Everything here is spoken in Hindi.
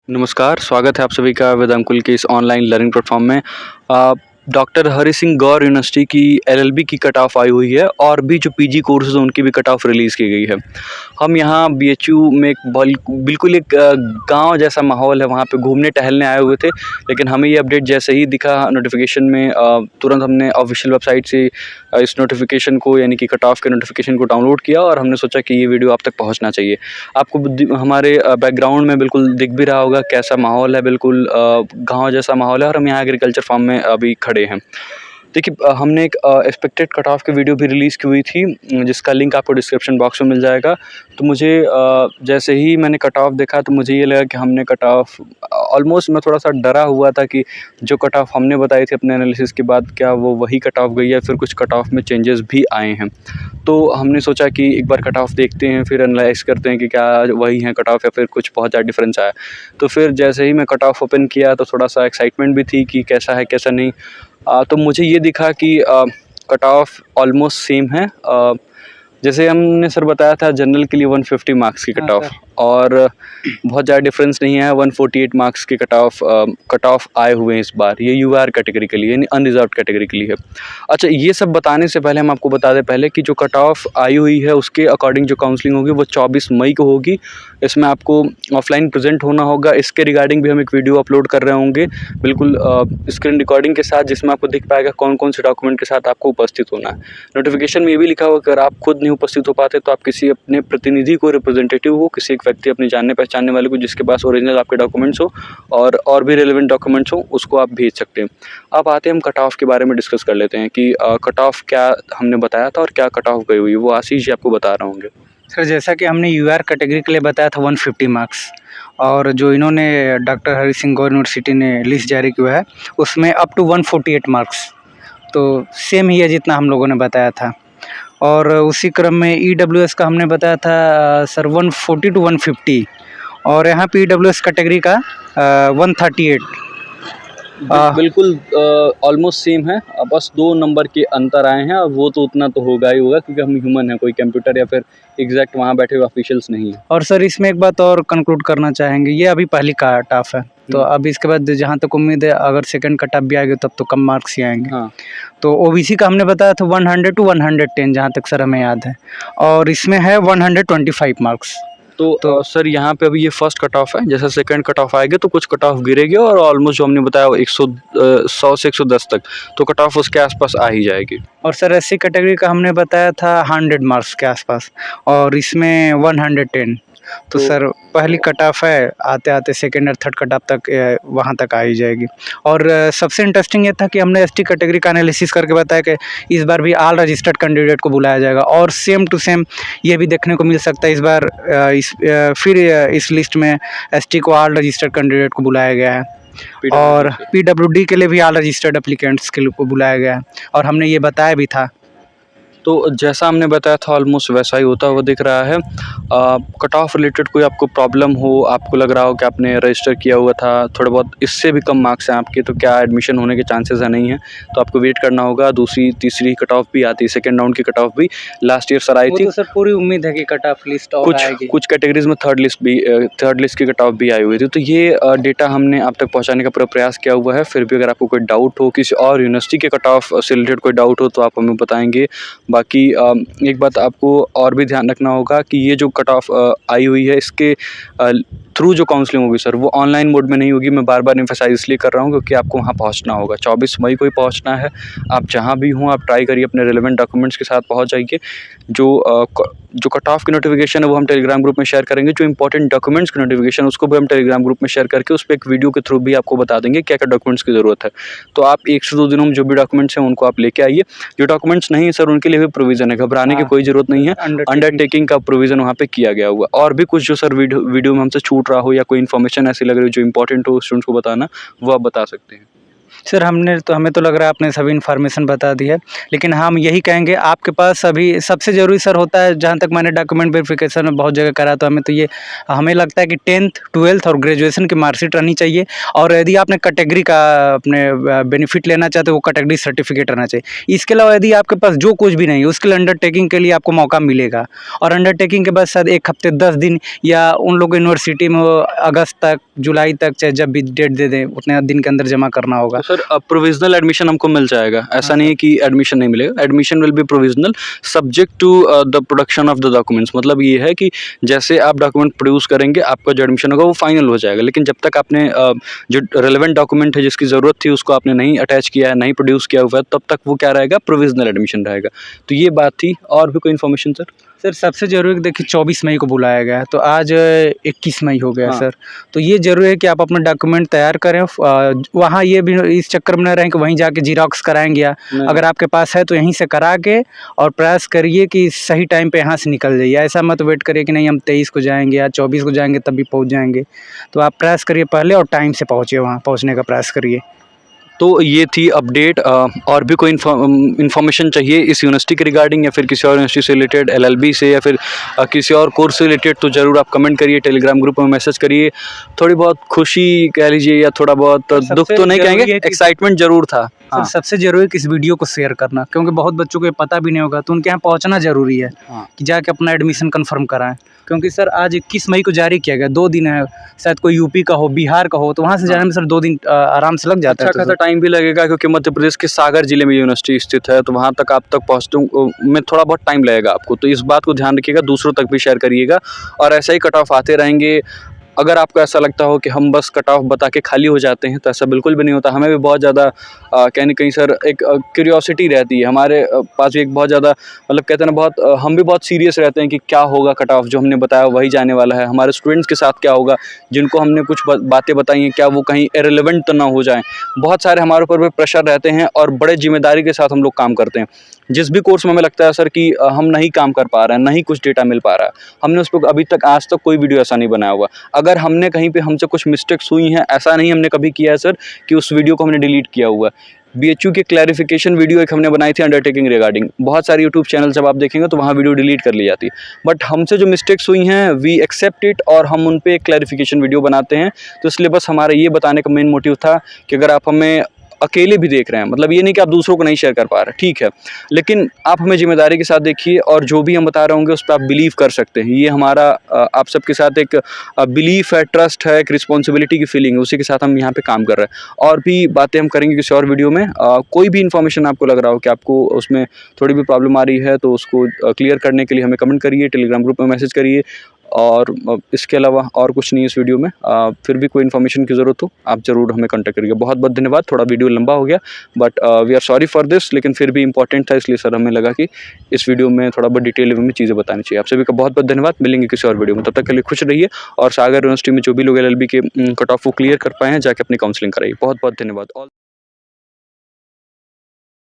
नमस्कार, स्वागत है आप सभी का वेद अंकुल के इस ऑनलाइन लर्निंग प्लेटफ़ॉर्म में। डॉक्टर हरि सिंह गौर यूनिवर्सिटी की एलएलबी की कट ऑफ आई हुई है और भी जो पीजी कोर्सेज़ हैं उनकी भी कट ऑफ रिलीज़ की गई है। हम यहाँ बीएचयू में बिल्कुल एक गाँव जैसा माहौल है, वहाँ पे घूमने टहलने आए हुए थे, लेकिन हमें ये अपडेट जैसे ही दिखा नोटिफ़िकेशन में तुरंत हमने ऑफ़िशियल वेबसाइट से इस नोटिफ़िकेशन को यानी कि कट ऑफ के नोटिफ़िकेशन को डाउनलोड किया और हमने सोचा कि ये वीडियो आप तक पहुँचना चाहिए। आपको हमारे बैकग्राउंड में बिल्कुल दिख भी रहा होगा कैसा माहौल है, बिल्कुल गाँव जैसा माहौल है और हम यहाँ एग्रीकल्चर फार्म में अभी खड़े हैं। देखिए हमने एक एक्सपेक्टेड कट ऑफ की वीडियो भी रिलीज़ की हुई थी, जिसका लिंक आपको डिस्क्रिप्शन बॉक्स में मिल जाएगा। तो मुझे जैसे ही मैंने कट ऑफ देखा तो मुझे ये लगा कि हमने कट ऑफ ऑलमोस्ट मैं थोड़ा-सा डरा हुआ था कि जो कट ऑफ हमने बताई थी अपने एनालिसिस के बाद क्या वो वही कट ऑफ गई है, फिर कुछ कट ऑफ में चेंजेस भी आए हैं। तो हमने सोचा कि एक बार कट ऑफ देखते हैं, फिर एनालाइज़ करते हैं कि क्या वही है कट ऑफ या फिर कुछ बहुत ज़्यादा डिफरेंस आया। तो फिर जैसे ही मैं कट ऑफ ओपन किया तो थोड़ा-सा एक्साइटमेंट भी थी कि कैसा है, कैसा नहीं। तो मुझे ये दिखा कि कट ऑफ ऑलमोस्ट सेम है। जैसे हमने सर बताया था जनरल के लिए 150 मार्क्स की कट ऑफ और बहुत ज़्यादा डिफरेंस नहीं है। 148 मार्क्स के कट ऑफ आए हुए हैं इस बार। ये यूआर कैटेगरी के लिए यानी अनरिजर्व्ड कैटेगरी के लिए है। अच्छा, ये सब बताने से पहले हम आपको बता दें पहले कि जो कट ऑफ आई हुई है उसके अकॉर्डिंग जो काउंसलिंग होगी वो 24 मई को होगी। इसमें आपको ऑफलाइन प्रेजेंट होना होगा। इसके रिगार्डिंग भी हम एक वीडियो अपलोड कर रहे होंगे बिल्कुल स्क्रीन रिकॉर्डिंग के साथ, जिसमें आपको दिख पाएगा कौन कौन से डॉक्यूमेंट के साथ आपको उपस्थित होना है। नोटिफिकेशन में ये भी लिखा होगा अगर आप खुद नहीं उपस्थित हो पाते तो आप किसी अपने प्रतिनिधि को, रिप्रेजेंटेटिव को, किसी एक व्यक्ति अपने जानने पहचानने वाले को जिसके पास ओरिजिनल आपके डॉक्यूमेंट्स हो और भी रेलेवेंट डॉक्यूमेंट्स हो उसको आप भेज सकते हैं। अब आते हैं हम कट ऑफ के बारे में डिस्कस कर लेते हैं कि कट ऑफ क्या हमने बताया था और क्या कट ऑफ गई हुई है, वो आशीष जी आपको बता रहे होंगे। सर जैसा कि हमने यूआर कैटेगरी के लिए बताया था 150 मार्क्स, और जो इन्होंने डॉक्टर हरि सिंह गौर यूनिवर्सिटी ने लिस्ट जारी किया है उसमें अप टू 148 मार्क्स, तो सेम ही है जितना हम लोगों ने बताया था। और उसी क्रम में ईडब्ल्यूएस का हमने बताया था सर 140 टू 150, और यहाँ पे ईडब्ल्यूएस कैटेगरी का 138। बिल्कुल ऑलमोस्ट सेम है, बस 2 नंबर के अंतर आए हैं और वो तो उतना तो होगा ही होगा क्योंकि हम ह्यूमन हैं, कोई कंप्यूटर या फिर एग्जैक्ट वहाँ बैठे हुए ऑफिशियल्स नहीं है। और सर इसमें एक बात और कंक्लूड करना चाहेंगे, ये अभी पहली कट ऑफ है, तो अब इसके बाद जहाँ तक उम्मीद है अगर सेकंड कट ऑफ भी आएगी तब तो कम मार्क्स ही आएंगे। हाँ। तो ओबीसी का हमने बताया था 100 टू 110 जहाँ तक सर हमें याद है, और इसमें है 125 मार्क्स। तो सर यहाँ पे अभी ये फर्स्ट कट ऑफ है, जैसे सेकंड कट ऑफ आएगा तो कुछ कट ऑफ गिरेगी और ऑलमोस्ट जो हमने बताया 100 से 110 तक तो कट ऑफ उसके आसपास आ ही जाएगी। और सर एससी कैटेगरी का हमने बताया था 100 मार्क्स के आसपास और इसमें 110। तो सर पहली कट ऑफ है, आते आते सेकेंड और थर्ड कट ऑफ तक वहाँ तक आ ही जाएगी। और सबसे इंटरेस्टिंग ये था कि हमने एसटी कैटेगरी का एनालिसिस करके बताया कि इस बार भी ऑल रजिस्टर्ड कैंडिडेट को बुलाया जाएगा, और सेम टू सेम ये भी देखने को मिल सकता है इस बार फिर इस लिस्ट में एसटी को ऑल रजिस्टर्ड कैंडिडेट को बुलाया गया है, और पीडब्ल्यूडी के लिए भी ऑल रजिस्टर्ड एप्लीकेंट्स के को बुलाया गया है, और हमने ये बताया भी था। तो जैसा हमने बताया था ऑलमोस्ट वैसा ही होता हुआ दिख रहा है। कट ऑफ रिलेटेड कोई आपको प्रॉब्लम हो, आपको लग रहा हो कि आपने रजिस्टर किया हुआ था, थोड़ा बहुत इससे भी कम मार्क्स हैं आपके, तो क्या एडमिशन होने के चांसेस है नहीं है, तो आपको वेट करना होगा। दूसरी तीसरी कट ऑफ भी आती है, सेकेंड राउंड की कट ऑफ भी लास्ट ईयर सर आई थी। तो सर पूरी उम्मीद है कि कट ऑफ लिस्ट और आएगी। कुछ कैटेगरीज में थर्ड लिस्ट की कट ऑफ भी आई हुई थी। तो ये डेटा हमने आप तक पहुँचाने का पूरा प्रयास किया हुआ है। फिर भी अगर आपको कोई डाउट हो, किसी और यूनिवर्सिटी के कट ऑफ से रिलेटेड कोई डाउट हो तो आप हमें बताएंगे। बाकी एक बात आपको और भी ध्यान रखना होगा कि ये जो कट ऑफ आई हुई है इसके थ्रू जो काउंसलिंग होगी सर वो ऑनलाइन मोड में नहीं होगी। मैं बार बार एम्फेसाइज इसलिए कर रहा हूँ क्योंकि आपको वहाँ पहुँचना होगा, 24 मई को ही पहुँचना है। आप जहाँ भी हों आप ट्राई करिए अपने रिलेवेंट डॉक्यूमेंट्स के साथ पहुँच जाइए। जो कट ऑफ की नोटिफिकेशन है वो हम टेलीग्राम ग्रुप में शेयर करेंगे। जो इंपॉर्टेंट डॉक्यूमेंट्स की नोटिफिकेशन उसको भी हम टेलीग्राम ग्रुप में शेयर करके उस पर एक वीडियो के थ्रू भी आपको बता देंगे क्या क्या डॉक्यूमेंट्स की ज़रूरत है। तो आप 1 से 2 दिनों में जो भी डॉक्यूमेंट्स हैं उनको आप लेके आइए। जो डॉक्यूमेंट्स नहीं है सर उनके लिए भी प्रोविज़न है, घबराने की कोई ज़रूरत नहीं है। अंडरटेकिंग का प्रोविज़न वहाँ पे किया गया हुआ। और भी कुछ जो सर वीडियो में हमसे छूट रहा हो या कोई इन्फॉर्मेशन ऐसी लग रही हो जो इंपॉर्टेंट हो स्टूडेंट्स को बताना, वो आप बता सकते हैं। सर हमें तो लग रहा है आपने सभी इन्फॉर्मेशन बता दी है, लेकिन हम यही कहेंगे आपके पास अभी सबसे ज़रूरी सर होता है, जहाँ तक मैंने डॉक्यूमेंट वेरिफिकेशन में बहुत जगह करा, तो हमें लगता है कि 10th 12th और ग्रेजुएशन की मार्कशीट रहनी चाहिए, और यदि आपने कैटेगरी का अपने बेनिफिट लेना चाहते हो वो कैटेगरी सर्टिफिकेट रहना चाहिए। इसके अलावा यदि आपके पास जो कुछ भी नहीं है उसके लिए अंडरटेकिंग के लिए आपको मौका मिलेगा, और अंडरटेकिंग के बाद शायद 1 हफ्ते 10 दिन या उन लोग यूनिवर्सिटी में वो अगस्त तक जुलाई तक चाहे जब भी डेट दे दें उतने दिन के अंदर जमा करना होगा। तो सर प्रोविजनल एडमिशन हमको मिल जाएगा, ऐसा नहीं है कि एडमिशन नहीं मिलेगा, admission will be provisional subject to the production of the documents. मतलब ये है कि जैसे आप डॉक्यूमेंट प्रोड्यूस करेंगे आपका जो एडमिशन होगा वो फाइनल हो जाएगा, लेकिन जब तक आपने जो रेलेवेंट डॉक्यूमेंट है जिसकी ज़रूरत थी उसको आपने नहीं अटैच किया है, नहीं प्रोड्यूस किया हुआ है, तब तक वो क्या रहेगा, प्रोविजनल एडमिशन रहेगा। तो ये बात थी। और भी कोई इन्फॉर्मेशन सर? सर सबसे ज़रूरी देखिए 24 मई को बुलाया गया है, तो आज 21 मई हो गया हाँ। सर। तो ये ज़रूरी है कि आप अपना डॉक्यूमेंट तैयार करें, वहाँ ये भी इस चक्कर में न रहें कि वहीं जाके जीरोक्स कराएंगे, या अगर आपके पास है तो यहीं से करा के और प्रयास करिए कि सही टाइम पे यहाँ से निकल जाइए। ऐसा मत वेट करिए कि नहीं हम 23 को जाएंगे या 24 को जाएंगे तभी पहुँच जाएंगे। तो आप प्रयास करिए पहले और टाइम से पहुँचिए, वहाँ पहुँचने का प्रयास करिए। तो ये थी अपडेट। और भी कोई इन्फॉर्मेशन चाहिए इस यूनिवर्सिटी के रिगार्डिंग या फिर किसी और यूनिवर्सिटी से रिलेटेड, एलएलबी से या फिर किसी और कोर्स से रिलेटेड, तो ज़रूर आप कमेंट करिए, टेलीग्राम ग्रुप में मैसेज करिए। थोड़ी बहुत खुशी कह लीजिए या थोड़ा बहुत दुख तो नहीं कहेंगे, एक्साइटमेंट ज़रूर था। हाँ। सबसे ज़रूरी है कि इस वीडियो को शेयर करना, क्योंकि बहुत बच्चों को ये पता भी नहीं होगा, तो उनके यहाँ पहुँचना ज़रूरी है। हाँ। कि जाके अपना एडमिशन कंफर्म कराएं, क्योंकि सर आज 21 मई को जारी किया गया, 2 दिन है, शायद कोई यूपी का हो, बिहार का हो, तो वहाँ से जाने में सर 2 दिन आराम से लग जाता है। अच्छा खासा टाइम भी लगेगा, क्योंकि मध्य प्रदेश के सागर जिले में यूनिवर्सिटी स्थित है, तो वहाँ तक आप तक पहुँचते में थोड़ा बहुत टाइम लगेगा आपको। तो इस बात को ध्यान रखिएगा, दूसरों तक भी शेयर करिएगा, और ऐसा ही कट ऑफ आते रहेंगे। अगर आपको ऐसा लगता हो कि हम बस कट ऑफ बता के खाली हो जाते हैं, तो ऐसा बिल्कुल भी नहीं होता। हमें भी बहुत ज़्यादा कहीं न कहीं सर एक क्यूरियोसिटी रहती है हमारे पास भी, एक बहुत ज़्यादा, मतलब कहते हैं ना, बहुत हम भी बहुत सीरियस रहते हैं कि क्या होगा, कट ऑफ जो हमने बताया वही जाने वाला है, हमारे स्टूडेंट्स के साथ क्या होगा, जिनको हमने कुछ बातें बताई हैं क्या वो कहीं इररिलेवेंट तो ना हो जाएँ। बहुत सारे हमारे ऊपर भी प्रेशर रहते हैं और बड़े जिम्मेदारी के साथ हम लोग काम करते हैं। जिस भी कोर्स में हमें लगता है सर कि हम नहीं काम कर पा रहे हैं, नहीं कुछ डेटा मिल पा रहा है, हमने उस पर अभी तक आज तक कोई वीडियो ऐसा नहीं बनाया हुआ। अगर हमने कहीं पे हमसे कुछ मिस्टेक्स हुई हैं, ऐसा नहीं हमने कभी किया है सर कि उस वीडियो को हमने डिलीट किया हुआ है। बीएचयू की क्लैरिफिकेशन वीडियो एक हमने बनाई थी अंडरटेकिंग रिगार्डिंग, बहुत सारे यूट्यूब चैनल जब आप देखेंगे तो वहाँ वीडियो डिलीट कर ली जाती है, बट हमसे जो मिस्टेक्स हुई हैं वी एक्सेप्ट इट और हम उन पे एक क्लैरिफिकेशन वीडियो बनाते हैं। तो इसलिए बस हमारा ये बताने का मेन मोटिव था कि अगर आप हमें अकेले भी देख रहे हैं, मतलब ये नहीं कि आप दूसरों को नहीं शेयर कर पा रहे, ठीक है, लेकिन आप हमें जिम्मेदारी के साथ देखिए, और जो भी हम बता रहे होंगे उस पर आप बिलीव कर सकते हैं। ये हमारा आप सबके साथ एक बिलीफ है, ट्रस्ट है, एक रिस्पॉन्सिबिलिटी की फीलिंग है, उसी के साथ हम यहाँ पे काम कर रहे हैं। और भी बातें हम करेंगे किसी और वीडियो में। कोई भी इन्फॉर्मेशन आपको लग रहा हो कि आपको उसमें थोड़ी भी प्रॉब्लम आ रही है, तो उसको क्लियर करने के लिए हमें कमेंट करिए, टेलीग्राम ग्रुप में मैसेज करिए। और इसके अलावा और कुछ नहीं है इस वीडियो में। फिर भी कोई इन्फॉर्मेशन की ज़रूरत हो आप ज़रूर हमें कॉन्टैक्ट करिएगा। बहुत बहुत धन्यवाद। थोड़ा वीडियो लंबा हो गया, but we are sorry for this, लेकिन फिर भी इंपॉर्टेंट था, इसलिए सर हमें लगा कि इस वीडियो में थोड़ा बहुत डिटेल में चीज़ें बतानी चाहिए। आप सभी का बहुत बहुत धन्यवाद। मिलेंगे किसी और वीडियो में, तब तक के लिए खुश रहिए। और सागर यूनिवर्सिटी में जो भी लोग LLB के कट ऑफ को क्लियर कर पाए हैं जाके अपनी काउंसलिंग कराइए। बहुत बहुत धन्यवाद।